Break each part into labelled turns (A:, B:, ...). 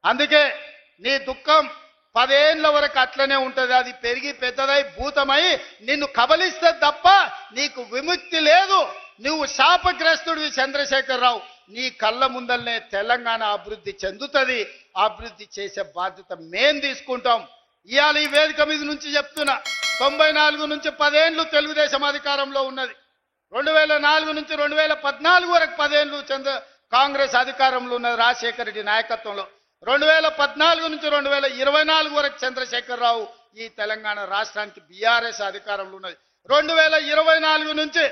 A: అందుకే నీ దుఃఖం 10 ఏళ్ల వరకు అట్లనే ఉంటది. అది పెరిగి పెద్దదై భూతమై నిన్ను కబలిస్తే తప్ప నీకు విముక్తి లేదు. నువ్వు శాపగ్రస్తుడివి చంద్రశేఖరరావు. నీ కళ్ళ ముందల్నే తెలంగాణ అభివృద్ధి చెందుతుంది. అభివృద్ధి చేసే బాధ్యత మేం తీసుకుంటాం. ఇవాళ ఈ వేదిక మీద నుంచి చెప్తున్నా, 94 నుంచి 10 ఏళ్ళు తెలుగుదేశం అధికారంలో ఉన్నది. 2004 నుంచి 2014 వరకు 10 ఏళ్ళు కాంగ్రెస్ అధికారంలో ఉన్నది రాజశేఖర రెడ్డి నాయకత్వంలో. 2014 నుంచి 2024 వరకు చంద్రశేఖరరావు ఈ తెలంగాణ రాష్ట్రానికి బీఆర్ఎస్ అధికారంలో ఉన్నది. 2024 నుంచి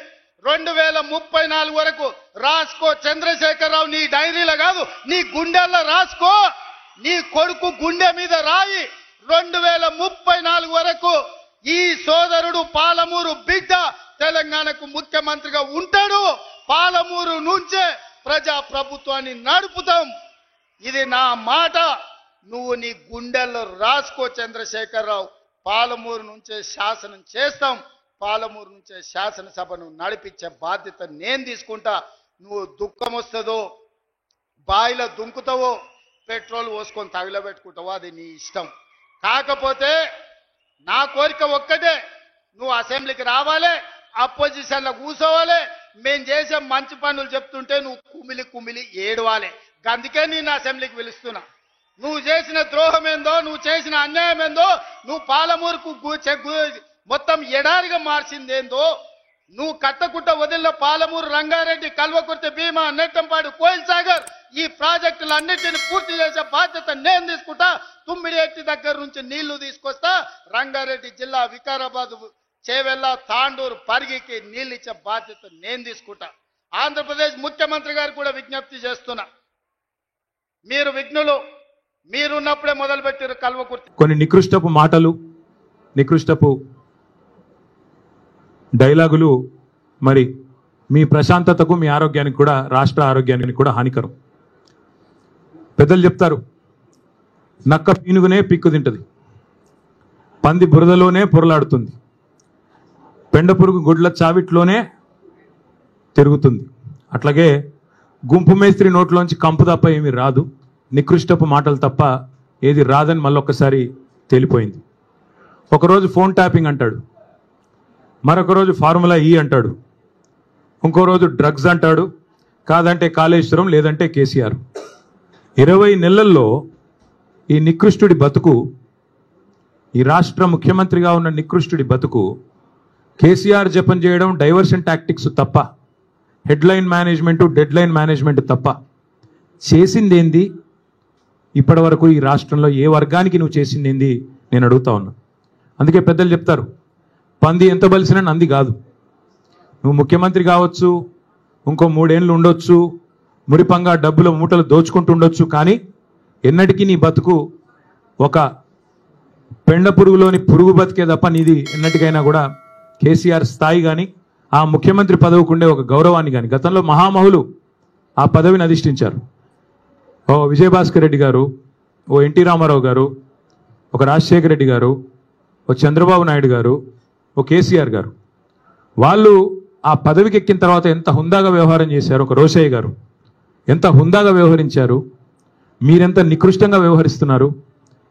A: 2034 వరకు రాసుకో చంద్రశేఖరరావు. నీ డైరీలో కాదు, నీ గుండెల్లో రాసుకో. నీ కొడుకు గుండె మీద రాయి. 2034 వరకు ఈ సోదరుడు పాలమూరు బిడ్డ తెలంగాణకు ముఖ్యమంత్రిగా ఉంటాడు. పాలమూరు నుంచే ప్రజా ప్రభుత్వాన్ని నడుపుతాం. ఇది నా మాట. నువ్వు నీ గుండెల్లో రాసుకో చంద్రశేఖరరావు. పాలమూరు నుంచే శాసనం చేస్తాం. పాలమూరు నుంచే శాసనసభను నడిపించే బాధ్యత నేను తీసుకుంటా. నువ్వు దుఃఖం వస్తుందో, బాయిలో దుంకుతావో, పెట్రోల్ పోసుకొని తగిలబెట్టుకుంటావో అది నీ ఇష్టం. కాకపోతే నా కోరిక ఒక్కటే, నువ్వు అసెంబ్లీకి రావాలి, అపోజిషన్లో కూర్చోవాలి. మేము చేసే మంచి పనులు చెప్తుంటే నువ్వు కుమిలి కుమిలి ఏడవాలి. అందుకే నేను అసెంబ్లీకి పిలుస్తున్నా. నువ్వు చేసిన ద్రోహం ఏందో, నువ్వు చేసిన అన్యాయం ఏందో, నువ్వు పాలమూరుకు మొత్తం ఎడారిగా మార్చిందేందో, నువ్వు కట్టకుట్ట వదిలిన పాలమూరు, రంగారెడ్డి, కల్వకుర్తి, భీమా, నెట్టంపాడు, కోయిల్ సాగర్ ఈ ప్రాజెక్టులన్నింటినీ పూర్తి చేసే బాధ్యత నేను తీసుకుంటా. తుమ్మిడి ఎట్టి దగ్గర నుంచి నీళ్లు తీసుకొస్తా. రంగారెడ్డి జిల్లా వికారాబాద్, చేవెళ్ళ, తాండూరు, పరిగికి నీళ్ళు ఇచ్చే బాధ్యత నేను తీసుకుంటా. ఆంధ్రప్రదేశ్ ముఖ్యమంత్రి గారు కూడా విజ్ఞప్తి చేస్తున్నా, మీరు విఘ్నులు, మీరున్నప్పుడే మొదలుపెట్టారు కల్వకుర్తి.
B: కొన్ని నికృష్టపు మాటలు, నికృష్టపు డైలాగులు మరి మీ ప్రశాంతతకు, మీ ఆరోగ్యానికి కూడా, రాష్ట్ర ఆరోగ్యానికి కూడా హానికరం. పెద్దలు చెప్తారు, నక్క పీనుగునే పిక్కు తింటది, పంది బురదలోనే పొరలాడుతుంది, పెండ పురుగు గుడ్ల చావిట్లోనే తిరుగుతుంది. అట్లాగే గుంపు మేస్త్రి నోట్లోంచి కంపు తప్ప ఏమీ రాదు, నికృష్టపు మాటలు తప్ప ఏది రాదని మళ్ళొక్కసారి తేలిపోయింది. ఒకరోజు ఫోన్ ట్యాపింగ్ అంటాడు, మరొక రోజు ఫార్ములా ఈ అంటాడు, ఇంకో రోజు డ్రగ్స్ అంటాడు, కాదంటే కాళేశ్వరం, లేదంటే కేసీఆర్. 20 నెలల్లో ఈ నికృష్టుడి బతుకు, ఈ రాష్ట్ర ముఖ్యమంత్రిగా ఉన్న నికృష్టుడి బతుకు కేసీఆర్ జపం చేయడం, డైవర్షన్ టాక్టిక్స్ తప్ప, హెడ్లైన్ మేనేజ్మెంటు, డెడ్లైన్ మేనేజ్మెంట్ తప్ప చేసింది ఏంది? ఇప్పటి వరకు ఈ రాష్ట్రంలో ఏ వర్గానికి నువ్వు చేసింది ఏంది నేను అడుగుతా ఉన్నా. అందుకే పెద్దలు చెప్తారు, పంది ఎంత బలిసినా నంది కాదు. నువ్వు ముఖ్యమంత్రి కావచ్చు, ఇంకో 3 ఏళ్ళు ఉండొచ్చు, మురిపంగా డబ్బుల మూటలు దోచుకుంటూ ఉండొచ్చు, కానీ ఎన్నటికీ నీ బతుకు ఒక పెండ పురుగులోని పురుగు బతికే తప్ప నీది ఎన్నటికైనా కూడా కేసీఆర్ స్థాయి కానీ, ఆ ముఖ్యమంత్రి పదవికి ఉండే ఒక గౌరవాన్ని కానీ, గతంలో మహామహులు ఆ పదవిని అధిష్ఠించారు. ఓ విజయభాస్కర్ రెడ్డి గారు, ఓ ఎన్టీ రామారావు గారు, ఒక రాజశేఖర రెడ్డి గారు, ఓ చంద్రబాబు నాయుడు గారు, ఓ కేసీఆర్ గారు. వాళ్ళు ఆ పదవికి ఎక్కిన తర్వాత ఎంత హుందాగా వ్యవహారం చేశారు. ఒక రోషయ్య గారు ఎంత హుందాగా వ్యవహరించారు. మీరెంత నికృష్టంగా వ్యవహరిస్తున్నారు.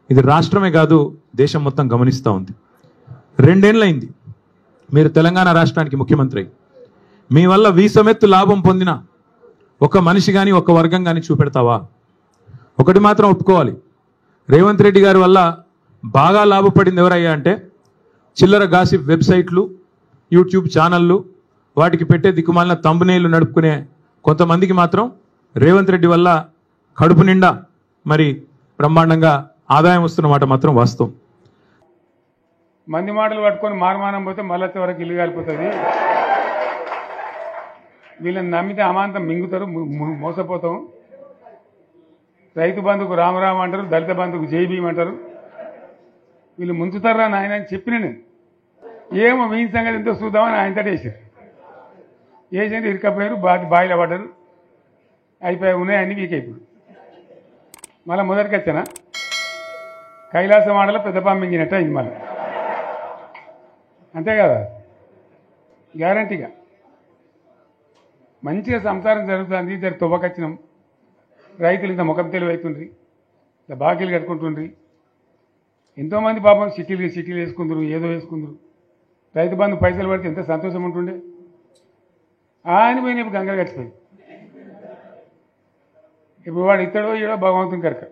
B: ఇది రాష్ట్రమే కాదు, దేశం మొత్తం గమనిస్తూ ఉంది. 2 ఏళ్ళైంది మీరు తెలంగాణ రాష్ట్రానికి ముఖ్యమంత్రి. మీ వల్ల వీసమెత్తు లాభం పొందిన ఒక మనిషి కానీ, ఒక వర్గం కానీ చూపెడతావా? ఒకటి మాత్రం ఒప్పుకోవాలి, రేవంత్ రెడ్డి గారి వల్ల బాగా లాభపడింది ఎవరయ్యా అంటే చిల్లర గాసిప్ వెబ్సైట్లు, యూట్యూబ్ ఛానళ్ళు, వాటికి పెట్టే దిక్కుమాలిన తంబునేళ్లు నడుపుకునే కొంతమందికి మాత్రం రేవంత్ రెడ్డి వల్ల కడుపు నిండా మరి బ్రహ్మాండంగా ఆదాయం వస్తున్నమాట మాత్రం వాస్తవం.
C: మంది మాటలు పట్టుకొని మారమానం పోతే మళ్ళీ వరకు ఇల్లు కాలిపోతుంది. వీళ్ళని నమ్మితే అమాంతం మింగుతారు, మోసపోతాం. రైతు బంధుకు రామరామ అంటారు, దళిత బంధుకు జై భీమ్ అంటారు. వీళ్ళు ముంచుతారా నాయన అని చెప్పిన నేను. ఏమో మీ సంగతి ఎంతో చూద్దామని ఆయనతో వేసారు. వేసింది ఇరుకపోయారు, బాయిలో పడ్డారు, అయిపోయి ఉన్నాయి అన్ని వీక్. ఇప్పుడు మళ్ళీ మొదటికి వచ్చానా కైలాసం ఆడలో పెద్ద పంపించినట్టు అయింది. మళ్ళీ అంతే కదా, గ్యారంటీగా మంచిగా సంసారం జరుగుతుంది. ఇద్దరు తువ్వకొచ్చినాం, రైతులు ఇంత ముఖం తెలివైతుండ్రి, బాకీలు కట్టుకుంటుండ్రి. ఎంతోమంది పాపం సిటీలు వేసుకుందరు, ఏదో వేసుకుందరు. రైతు బంధు పైసలు పడితే ఎంత సంతోషం ఉంటుండే. ఆయన పోయిన ఇప్పుడు గంగలు కట్టిపోయింది. ఇప్పుడు వాడు ఇస్తాడో ఏడో భగవంతుని కనుక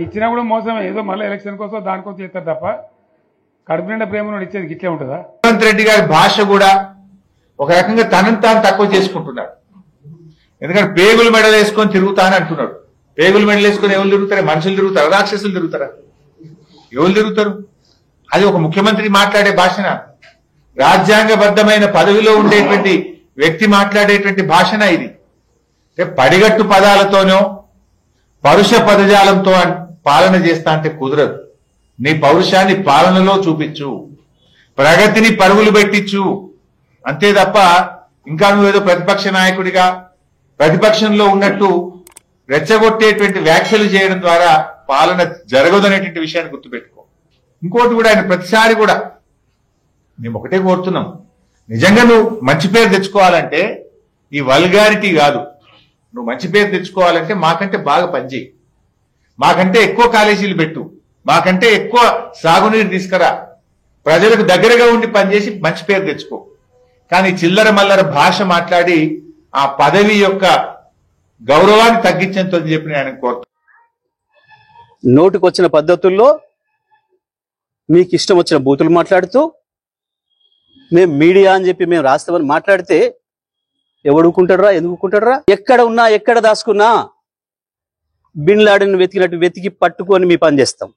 C: ఇచ్చినా కూడా మోసమే. ఏదో మళ్ళీ ఎలక్షన్ కోసం దానికోసం చేస్తారు తప్ప కడుపు నిండా ప్రేమను ఇచ్చేది గిట్లే ఉంటుందా?
D: రేవంత్ రెడ్డి గారి భాష కూడా ఒక రకంగా తనను తాను తక్కువ చేసుకుంటున్నాడు. ఎందుకంటే పేగులు మెడలు వేసుకొని తిరుగుతా అని అంటున్నాడు. పేగులు మెడలు వేసుకొని ఎవరు తిరుగుతారా? మనుషులు తిరుగుతారా? రాక్షసులు తిరుగుతారా? ఎవరు తిరుగుతారు? అది ఒక ముఖ్యమంత్రి మాట్లాడే భాషన? రాజ్యాంగబద్ధమైన పదవిలో ఉండేటువంటి వ్యక్తి మాట్లాడేటువంటి భాషన ఇది? పడిగట్టు పదాలతోనో పరుష పదజాలంతో పాలన చేస్తా అంటే కుదరదు. నీ పౌరుషాన్ని పాలనలో చూపించు, ప్రగతిని పరుగులు పెట్టించు, అంతే తప్ప ఇంకా నువ్వేదో ప్రతిపక్ష నాయకుడిగా ప్రతిపక్షంలో ఉన్నట్టు రెచ్చగొట్టేటువంటి వ్యాఖ్యలు చేయడం ద్వారా పాలన జరగదనేటువంటి విషయాన్ని గుర్తుపెట్టుకో. ఇంకోటి కూడా ఆయన ప్రతిసారి కూడా మేము ఒకటే కోరుతున్నాం, నిజంగా నువ్వు మంచి పేరు తెచ్చుకోవాలంటే ఈ వల్గారిటీ కాదు. నువ్వు మంచి పేరు తెచ్చుకోవాలంటే మాకంటే బాగా పనిచేయి, మాకంటే ఎక్కువ కాలేజీలు పెట్టు, మాకంటే ఎక్కువ సాగునీరు తీసుకురా, ప్రజలకు దగ్గరగా ఉండి పనిచేసి మంచి పేరు తెచ్చుకో. కానీ చిల్లర మల్లర భాష మాట్లాడి ఆ పదవి యొక్క గౌరవాన్ని తగ్గించంతో చెప్పి నేను కోరుతాను.
E: నోటికొచ్చిన పద్ధతుల్లో మీకు ఇష్టం వచ్చిన బూతులు మాట్లాడుతూ మేము మీడియా అని చెప్పి మేము రాస్తామని మాట్లాడితే ఎవడుకుంటాడరా? ఎందుకుంటాడరా? ఎక్కడ ఉన్నా ఎక్కడ దాచుకున్నా బిన్ లాడెన్ వెతికినట్టు వెతికి పట్టుకొని మీ పని చేస్తాం.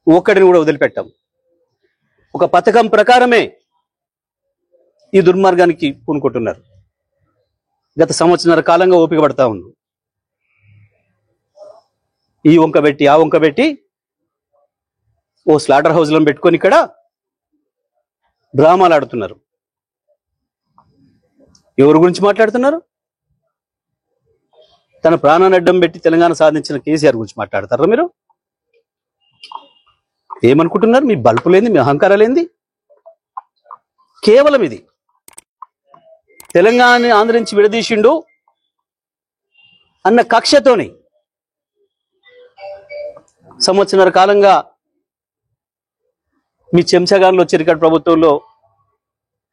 E: ఒక్కడిని కూడా వదిలిపెట్టాం. ఒక పథకం ప్రకారమే ఈ దుర్మార్గానికి పూనుకుంటున్నారు. గత సంవత్సరాల కాలంగా ఓపిక పడతా ఉన్నాం. ఈ వంక పెట్టి ఆ వంక పెట్టి ఓ స్లాటర్ హౌస్లను పెట్టుకొని ఇక్కడ డ్రామాలు ఆడుతున్నారు. ఎవరి గురించి మాట్లాడుతున్నారు? తన ప్రాణాన్ని అడ్డం పెట్టి తెలంగాణ సాధించిన కేసీఆర్ గురించి మాట్లాడతారా మీరు? ఏమనుకుంటున్నారు? మీ బల్పులేంది, మీ అహంకారాలేంది? కేవలం ఇది తెలంగాణ ఆంధ్ర నుంచి విడదీసిండు అన్న కక్షతోని సంవత్సరాల కాలంగా మీ చెంచగాన్లో చిరికట్ ప్రభుత్వంలో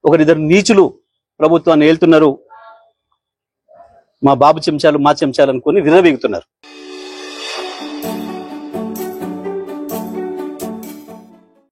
E: ఒకరిద్దరు నీచులు ప్రభుత్వాన్ని ఏళ్తున్నారు. మా బాబు చెంచాలు మా చెంచాలు అనుకుని విర్రవీగుతున్నారు.